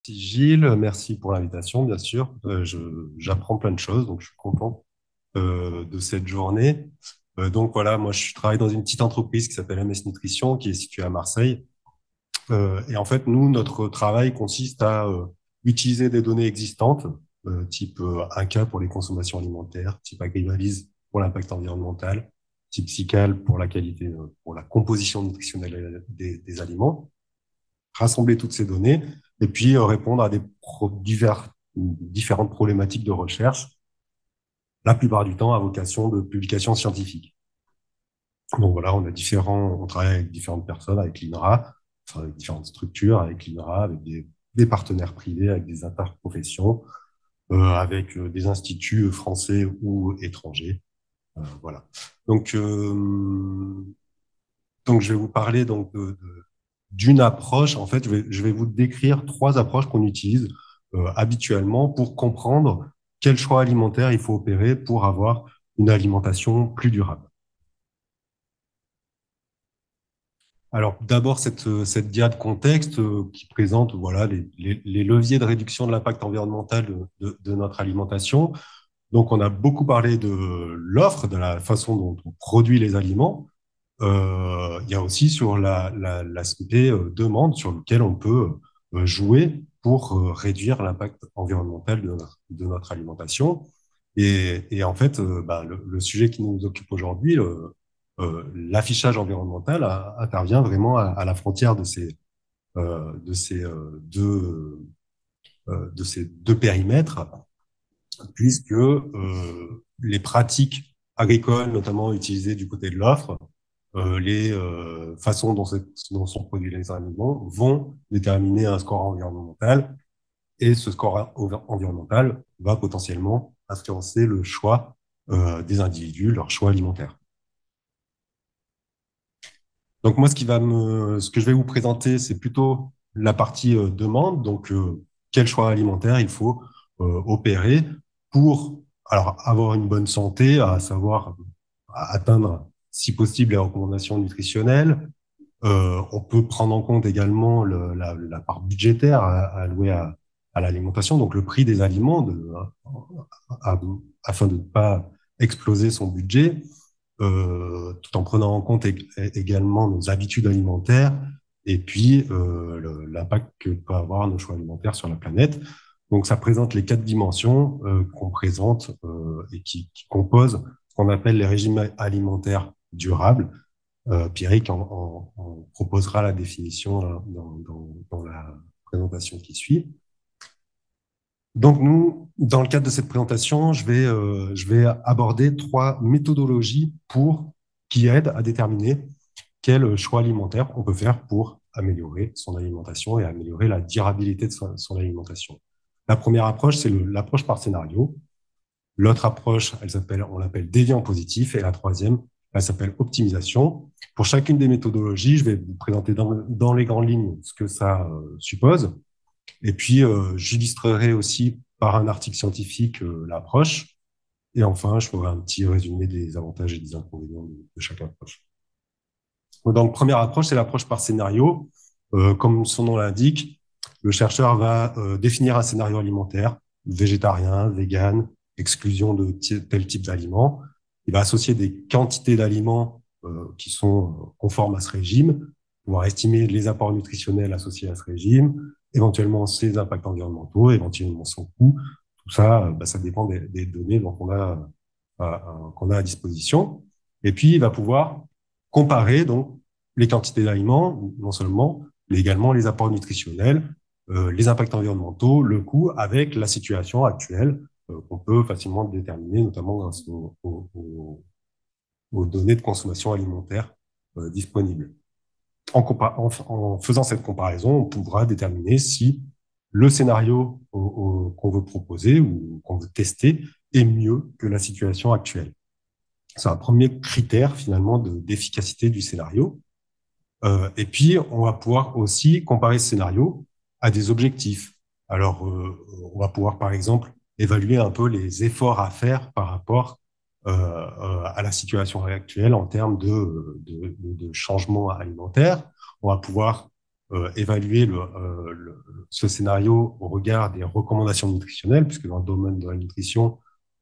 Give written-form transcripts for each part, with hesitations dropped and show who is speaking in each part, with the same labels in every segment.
Speaker 1: Merci Gilles, merci pour l'invitation, bien sûr. J'apprends plein de choses, donc je suis content de cette journée. Donc voilà, moi je travaille dans une petite entreprise qui s'appelle MS Nutrition, qui est située à Marseille. Et en fait, nous, notre travail consiste à utiliser des données existantes, type INCA pour les consommations alimentaires, type Agrivalise pour l'impact environnemental, type SICAL pour la qualité, pour la composition nutritionnelle des aliments, rassembler toutes ces données et puis répondre à différentes problématiques de recherche, la plupart du temps à vocation de publication scientifique. Donc voilà, on travaille avec différentes personnes, avec l'INRA, enfin, avec différentes structures, avec l'INRA, avec des partenaires privés, avec des interprofessions, avec des instituts français ou étrangers. Voilà. Donc, euh, donc, je vais vous parler d'une approche. En fait, je vais vous décrire trois approches qu'on utilise habituellement pour comprendre quel choix alimentaire il faut opérer pour avoir une alimentation plus durable. Alors, d'abord, cette dia de contexte qui présente voilà, les leviers de réduction de l'impact environnemental de notre alimentation. Donc, on a beaucoup parlé de l'offre, de la façon dont on produit les aliments. Il y a aussi sur l'aspect demande sur lequel on peut jouer pour réduire l'impact environnemental de notre alimentation. Et en fait, le sujet qui nous occupe aujourd'hui, l'affichage environnemental, intervient vraiment à la frontière de ces deux périmètres, puisque les pratiques agricoles, notamment utilisées du côté de l'offre, les façons dont sont produits les aliments vont déterminer un score environnemental et ce score environnemental va potentiellement influencer le choix des individus, leur choix alimentaire. Donc moi, ce que je vais vous présenter, c'est plutôt la partie demande. Donc, quel choix alimentaire il faut opérer pour alors avoir une bonne santé, à savoir atteindre, si possible, les recommandations nutritionnelles. On peut prendre en compte également la part budgétaire allouée à l'alimentation, donc le prix des aliments, à- afin de ne pas exploser son budget, tout en prenant en compte également nos habitudes alimentaires et puis l'impact que peut avoir nos choix alimentaires sur la planète. Donc, ça présente les quatre dimensions qu'on présente et qui composent ce qu'on appelle les régimes alimentaires durables. Pierrick en proposera la définition dans la présentation qui suit. Donc, nous, dans le cadre de cette présentation, je vais aborder trois méthodologies qui aident à déterminer quel choix alimentaire on peut faire pour améliorer son alimentation et améliorer la durabilité de son alimentation. La première approche, c'est l'approche par scénario. L'autre approche, on l'appelle déviant positif. Et la troisième, elle s'appelle optimisation. Pour chacune des méthodologies, je vais vous présenter dans les grandes lignes ce que ça suppose. Et puis, j'illustrerai aussi par un article scientifique l'approche. Et enfin, je ferai un petit résumé des avantages et des inconvénients de chaque approche. Donc, la première approche, c'est l'approche par scénario. Comme son nom l'indique, le chercheur va définir un scénario alimentaire, végétarien, vegan, exclusion de tel type d'aliments. Il va associer des quantités d'aliments qui sont conformes à ce régime, pouvoir estimer les apports nutritionnels associés à ce régime, éventuellement ses impacts environnementaux, éventuellement son coût. Tout ça, ça dépend des données qu'on a à disposition. Et puis, il va pouvoir comparer donc les quantités d'aliments, non seulement, mais également les apports nutritionnels, les impacts environnementaux, le coût avec la situation actuelle qu'on peut facilement déterminer, notamment grâce aux données de consommation alimentaire disponibles. En faisant cette comparaison, on pourra déterminer si le scénario qu'on veut proposer ou qu'on veut tester est mieux que la situation actuelle. C'est un premier critère finalement d'efficacité du scénario. Et puis, on va pouvoir aussi comparer ce scénario à des objectifs. Alors, on va pouvoir, par exemple, évaluer un peu les efforts à faire par rapport à la situation actuelle en termes de changement alimentaire. On va pouvoir évaluer ce scénario au regard des recommandations nutritionnelles, puisque dans le domaine de la nutrition,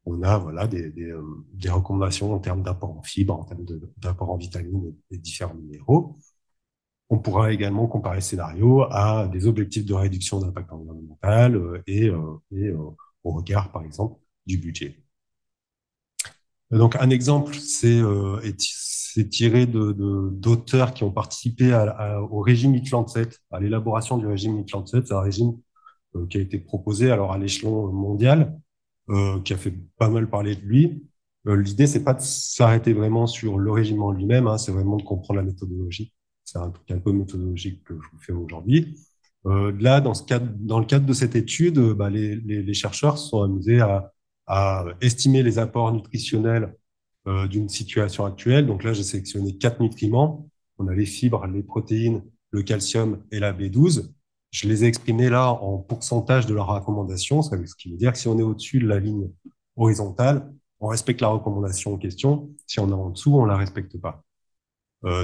Speaker 1: on a voilà, des recommandations en termes d'apport en fibres, en termes d'apport en vitamines et différents minéraux. On pourra également comparer ce scénario à des objectifs de réduction d'impact environnemental au regard, par exemple, du budget. Donc, un exemple, c'est tiré d'auteurs qui ont participé au régime Eat-Lancet, à l'élaboration du régime Eat-Lancet. C'est un régime qui a été proposé alors à l'échelon mondial, qui a fait pas mal parler de lui. L'idée, c'est pas de s'arrêter vraiment sur le régime en lui-même, hein, c'est vraiment de comprendre la méthodologie. C'est un truc un peu méthodologique que je vous fais aujourd'hui. Là, dans le cadre de cette étude, bah, les chercheurs se sont amusés à estimer les apports nutritionnels d'une situation actuelle. Donc là, j'ai sélectionné 4 nutriments. On a les fibres, les protéines, le calcium et la B12. Je les ai exprimés là en pourcentage de leur recommandation, ce qui veut dire que si on est au-dessus de la ligne horizontale, on respecte la recommandation en question. Si on est en dessous, on la respecte pas.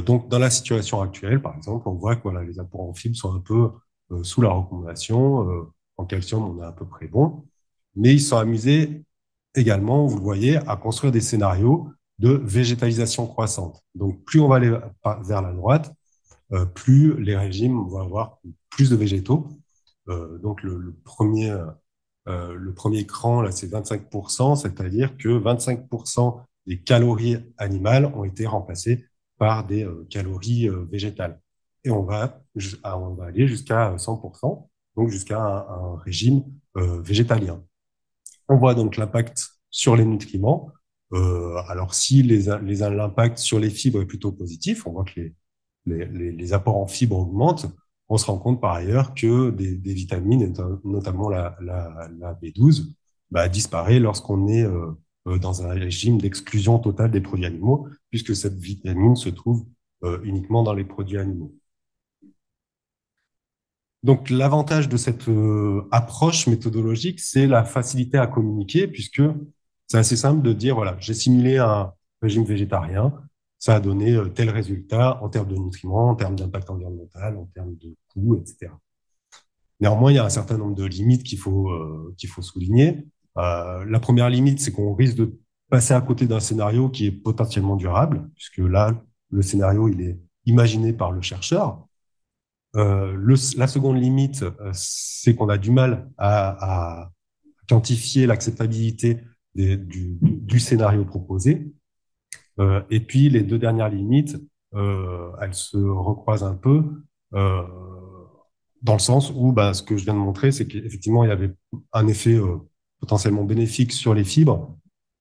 Speaker 1: Donc, dans la situation actuelle, par exemple, on voit que voilà, les apports en fibres sont un peu sous la recommandation. En calcium, on est à peu près bon. Mais ils sont amusés également, vous le voyez, à construire des scénarios de végétalisation croissante. Donc, plus on va aller vers la droite, plus les régimes vont avoir plus de végétaux. Donc, le premier cran, là, c'est 25%, c'est-à-dire que 25% des calories animales ont été remplacées par des calories végétales. Et on va aller jusqu'à 100%, donc jusqu'à un régime végétalien. On voit donc l'impact sur les nutriments. Alors, si l'impact sur les fibres est plutôt positif, on voit que les apports en fibres augmentent. On se rend compte par ailleurs que des vitamines, notamment la B12, bah, disparaît lorsqu'on est dans un régime d'exclusion totale des produits animaux, puisque cette vitamine se trouve uniquement dans les produits animaux. Donc, l'avantage de cette approche méthodologique, c'est la facilité à communiquer, puisque c'est assez simple de dire, voilà, j'ai simulé un régime végétarien, ça a donné tel résultat en termes de nutriments, en termes d'impact environnemental, en termes de coûts, etc. Néanmoins, il y a un certain nombre de limites qu'il faut souligner. La première limite, c'est qu'on risque de passer à côté d'un scénario qui est potentiellement durable, puisque là, le scénario, il est imaginé par le chercheur. La seconde limite, c'est qu'on a du mal à quantifier l'acceptabilité du scénario proposé. Et puis, les deux dernières limites, elles se recroisent un peu dans le sens où bah, ce que je viens de montrer, c'est qu'effectivement, il y avait un effet potentiellement bénéfique sur les fibres,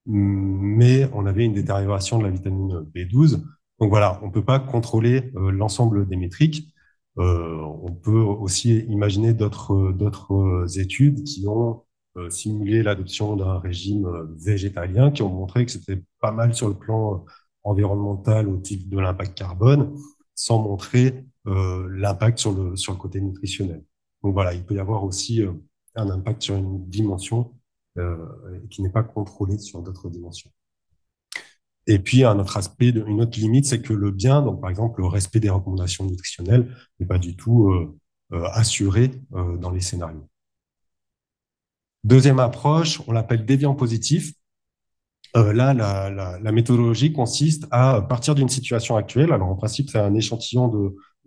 Speaker 1: mais on avait une détérioration de la vitamine B12. Donc voilà, on ne peut pas contrôler l'ensemble des métriques. On peut aussi imaginer d'autres études qui ont simulé l'adoption d'un régime végétalien, qui ont montré que c'était pas mal sur le plan environnemental au titre de l'impact carbone, sans montrer l'impact sur le côté nutritionnel. Donc voilà, il peut y avoir aussi un impact sur une dimension qui n'est pas contrôlée sur d'autres dimensions. Et puis, un autre aspect, une autre limite, c'est que le bien, donc par exemple le respect des recommandations nutritionnelles, n'est pas du tout assuré dans les scénarios. Deuxième approche, on l'appelle déviant positif. Là, la méthodologie consiste à partir d'une situation actuelle. Alors, en principe, c'est un échantillon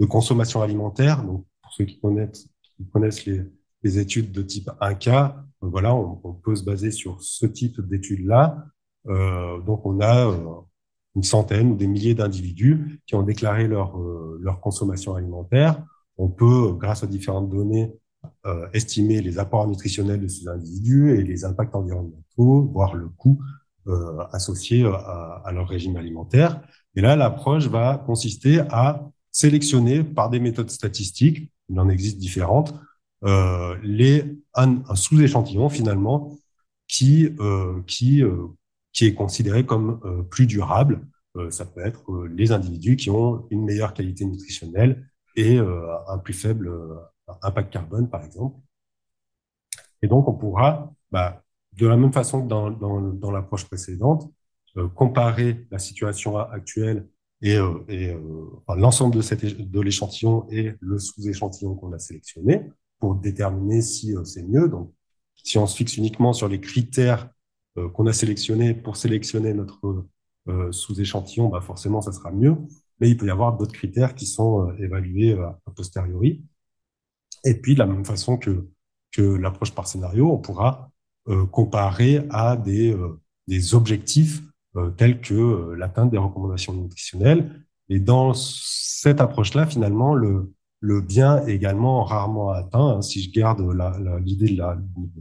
Speaker 1: de consommation alimentaire. Donc, pour ceux qui connaissent les études de type 1K, voilà, on peut se baser sur ce type d'études-là. Donc, on a une centaine ou des milliers d'individus qui ont déclaré leur consommation alimentaire. On peut, grâce à différentes données, estimer les apports nutritionnels de ces individus et les impacts environnementaux, voire le coût associés à leur régime alimentaire. Et là, l'approche va consister à sélectionner par des méthodes statistiques, il en existe différentes, un sous-échantillon finalement qui est considéré comme plus durable. Ça peut être les individus qui ont une meilleure qualité nutritionnelle et un plus faible impact carbone, par exemple. Et donc, on pourra, bah, de la même façon que dans l'approche précédente, comparer la situation actuelle enfin, l'ensemble de l'échantillon et le sous-échantillon qu'on a sélectionné pour déterminer si c'est mieux. Donc, si on se fixe uniquement sur les critères qu'on a sélectionnés pour sélectionner notre sous-échantillon, bah forcément, ça sera mieux. Mais il peut y avoir d'autres critères qui sont évalués a posteriori. Et puis, de la même façon que l'approche par scénario, on pourra comparer à des objectifs tels que l'atteinte des recommandations nutritionnelles. Et dans cette approche-là, finalement, le bien est également rarement atteint. Si je garde l'idée de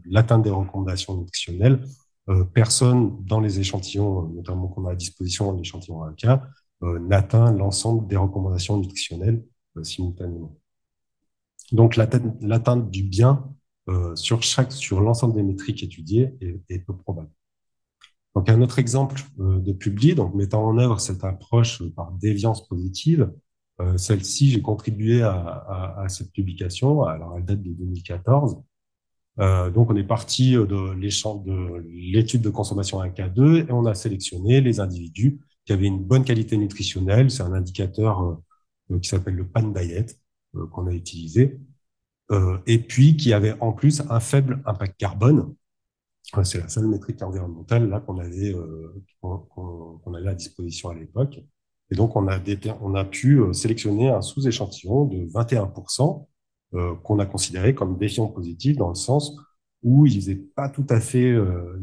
Speaker 1: l'atteinte des recommandations nutritionnelles, personne dans les échantillons, notamment qu'on a à disposition, l'échantillon AK, n'atteint l'ensemble des recommandations nutritionnelles simultanément. Donc, l'atteinte du bien sur l'ensemble des métriques étudiées est peu probable. Donc, un autre exemple de publié, donc mettant en œuvre cette approche par déviance positive, celle-ci, j'ai contribué à cette publication, alors elle date de 2014. Donc, on est parti de l'étude de consommation AK2 et on a sélectionné les individus qui avaient une bonne qualité nutritionnelle. C'est un indicateur qui s'appelle le Pan Diet qu'on a utilisé. Et puis qui avait en plus un faible impact carbone. C'est la seule métrique environnementale là qu'on avait à disposition à l'époque. Et donc on a pu sélectionner un sous-échantillon de 21% qu'on a considéré comme défiant positif dans le sens où ils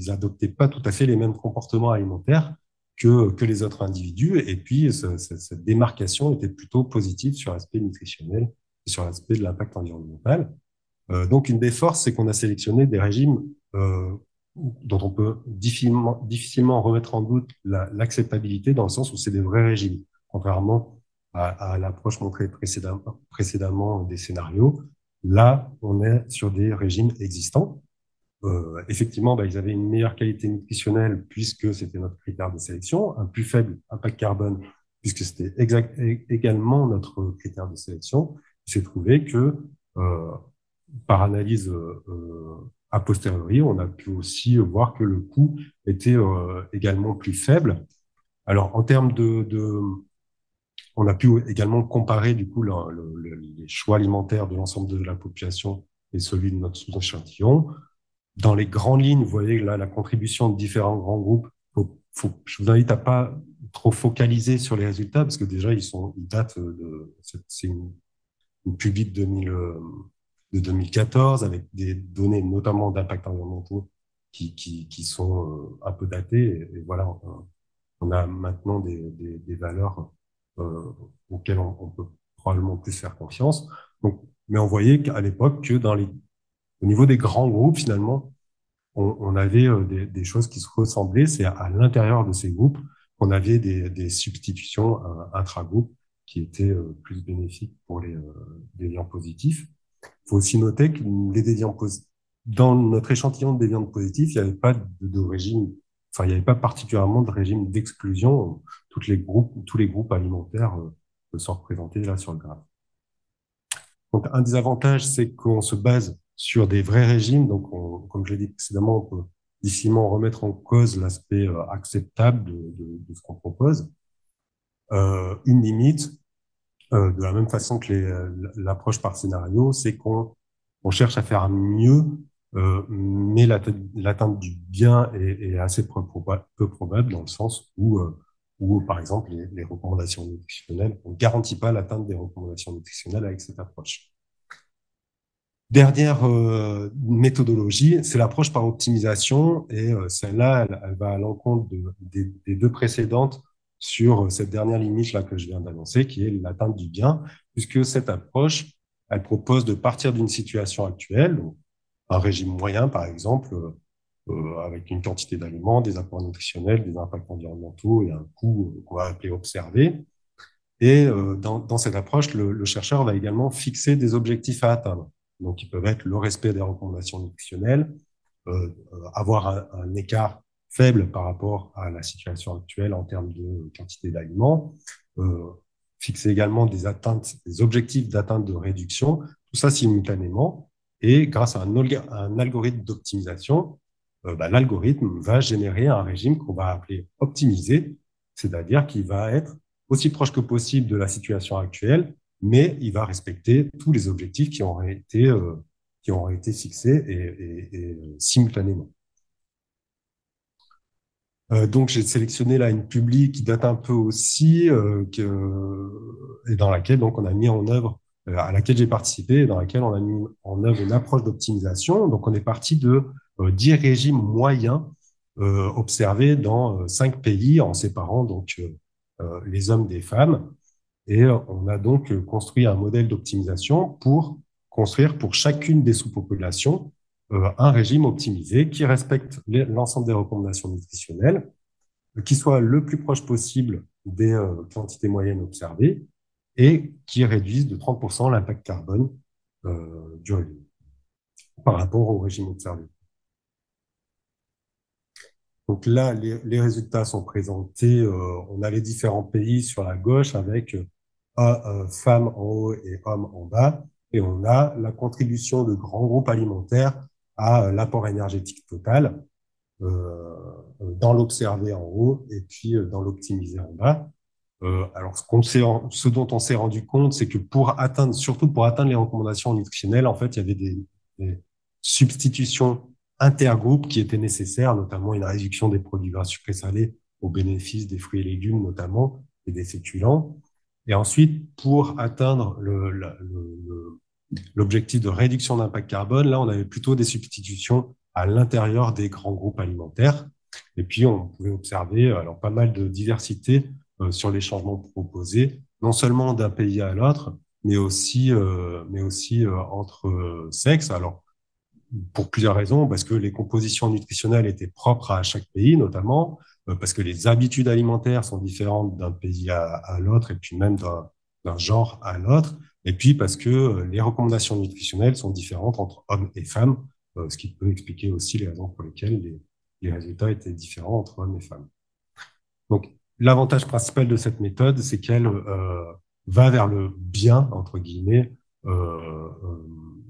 Speaker 1: adoptaient pas tout à fait les mêmes comportements alimentaires que les autres individus. Et puis cette démarcation était plutôt positive sur l'aspect nutritionnel et sur l'aspect de l'impact environnemental. Donc une des forces, c'est qu'on a sélectionné des régimes dont on peut difficilement remettre en doute l'acceptabilité dans le sens où c'est des vrais régimes, contrairement à l'approche montrée précédemment des scénarios. Là, on est sur des régimes existants. Effectivement, bah, ils avaient une meilleure qualité nutritionnelle puisque c'était notre critère de sélection, un plus faible impact carbone puisque c'était également notre critère de sélection. Il s'est trouvé que par analyse a posteriori, on a pu aussi voir que le coût était également plus faible. Alors, en termes on a pu également comparer du coup les choix alimentaires de l'ensemble de la population et celui de notre sous-échantillon. Dans les grandes lignes, vous voyez là la contribution de différents grands groupes. Je vous invite à pas trop focaliser sur les résultats parce que déjà ils datent c'est une publie de 2014 avec des données notamment d'impact environnementaux qui sont un peu datées. Et voilà, on a maintenant des valeurs auxquelles on peut probablement plus faire confiance. Donc, mais on voyait qu'à l'époque que au niveau des grands groupes, finalement, on avait des choses qui se ressemblaient. C'est à l'intérieur de ces groupes qu'on avait des substitutions intra-groupes qui étaient plus bénéfiques pour les déviants positifs. Il faut aussi noter que dans notre échantillon de déviants positifs, il n'y avait pas de régime, enfin, il n'y avait pas particulièrement de régime d'exclusion. Tous les groupes alimentaires sont représentés là sur le graphe. Donc, un des avantages, c'est qu'on se base sur des vrais régimes. Donc, comme je l'ai dit précédemment, on peut difficilement remettre en cause l'aspect acceptable de ce qu'on propose. Une limite, de la même façon que l'approche par scénario, c'est qu'on cherche à faire mieux, mais l'atteinte du bien est assez peu probable dans le sens où par exemple, les recommandations nutritionnelles, on ne garantit pas l'atteinte des recommandations nutritionnelles avec cette approche. Dernière méthodologie, c'est l'approche par optimisation, et celle-là, elle va à l'encontre des deux précédentes sur cette dernière limite là que je viens d'annoncer, qui est l'atteinte du bien, puisque cette approche, elle propose de partir d'une situation actuelle, donc un régime moyen par exemple, avec une quantité d'aliments, des apports nutritionnels, des impacts environnementaux et un coût qu'on va appeler observé. Et dans cette approche, le chercheur va également fixer des objectifs à atteindre. Donc, ils peuvent être le respect des recommandations nutritionnelles, avoir un écart faible par rapport à la situation actuelle en termes de quantité d'aliments, fixer également des objectifs d'atteinte de réduction, tout ça simultanément. Et grâce à un algorithme d'optimisation, l'algorithme va générer un régime qu'on va appeler optimisé, c'est-à-dire qu'il va être aussi proche que possible de la situation actuelle, mais il va respecter tous les objectifs qui auraient été fixés et simultanément. Donc, j'ai sélectionné là une publi qui date un peu aussi, et dans laquelle donc on a mis en œuvre, à laquelle j'ai participé, et dans laquelle on a mis en œuvre une approche d'optimisation. Donc, on est parti de 10 régimes moyens observés dans 5 pays, en séparant donc les hommes des femmes. Et on a donc construit un modèle d'optimisation pour construire pour chacune des sous-populations un régime optimisé qui respecte l'ensemble des recommandations nutritionnelles, qui soit le plus proche possible des quantités moyennes observées et qui réduise de 30% l'impact carbone du régime par rapport au régime observé. Donc là, les résultats sont présentés. On a les différents pays sur la gauche avec femmes en haut et hommes en bas. Et on a la contribution de grands groupes alimentaires à l'apport énergétique total dans l'observé en haut et puis dans l'optimisé en bas. Alors, ce dont on s'est rendu compte, c'est que surtout pour atteindre les recommandations nutritionnelles, en fait, il y avait des substitutions intergroupes qui étaient nécessaires, notamment une réduction des produits gras sucrés salés au bénéfice des fruits et légumes, notamment, et des féculents. Et ensuite, pour atteindre l'objectif de réduction d'impact carbone, là, on avait plutôt des substitutions à l'intérieur des grands groupes alimentaires. Et puis, on pouvait observer alors pas mal de diversité sur les changements proposés, non seulement d'un pays à l'autre, mais aussi entre sexes. Alors, pour plusieurs raisons, parce que les compositions nutritionnelles étaient propres à chaque pays, notamment, parce que les habitudes alimentaires sont différentes d'un pays à l'autre, et puis même d'un genre à l'autre, et puis parce que les recommandations nutritionnelles sont différentes entre hommes et femmes, ce qui peut expliquer aussi les raisons pour lesquelles les résultats étaient différents entre hommes et femmes. Donc, l'avantage principal de cette méthode, c'est qu'elle va vers le bien, entre guillemets,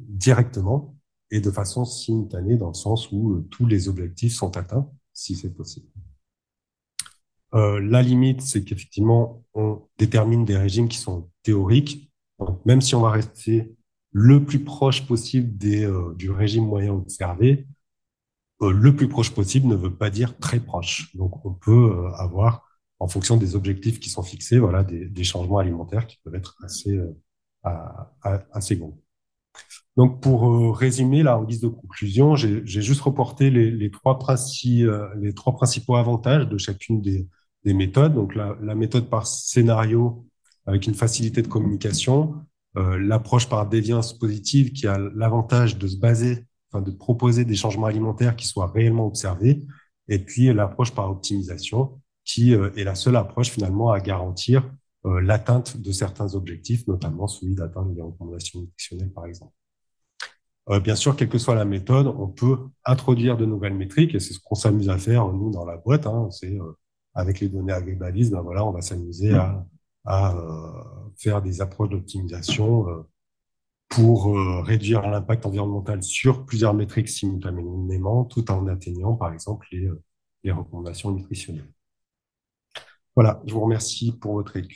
Speaker 1: directement et de façon simultanée, dans le sens où tous les objectifs sont atteints, si c'est possible. La limite, c'est qu'effectivement, on détermine des régimes qui sont théoriques. Donc, même si on va rester le plus proche possible du régime moyen observé, le plus proche possible ne veut pas dire très proche. Donc, on peut avoir, en fonction des objectifs qui sont fixés, voilà, des changements alimentaires qui peuvent être assez grands. Donc, pour résumer, là, en guise de conclusion, j'ai juste reporté les trois principaux avantages de chacune des méthodes. Donc, la méthode par scénario avec une facilité de communication, l'approche par déviance positive qui a l'avantage de se baser, enfin, de proposer des changements alimentaires qui soient réellement observés, et puis l'approche par optimisation qui est la seule approche finalement à garantir l'atteinte de certains objectifs, notamment celui d'atteindre les recommandations nutritionnelles, par exemple. Bien sûr, quelle que soit la méthode, on peut introduire de nouvelles métriques et c'est ce qu'on s'amuse à faire, nous, dans la boîte. Hein, c'est avec les données Agribaliz, ben voilà, on va s'amuser à faire des approches d'optimisation pour réduire l'impact environnemental sur plusieurs métriques simultanément, tout en atteignant, par exemple, les recommandations nutritionnelles. Voilà, je vous remercie pour votre écoute.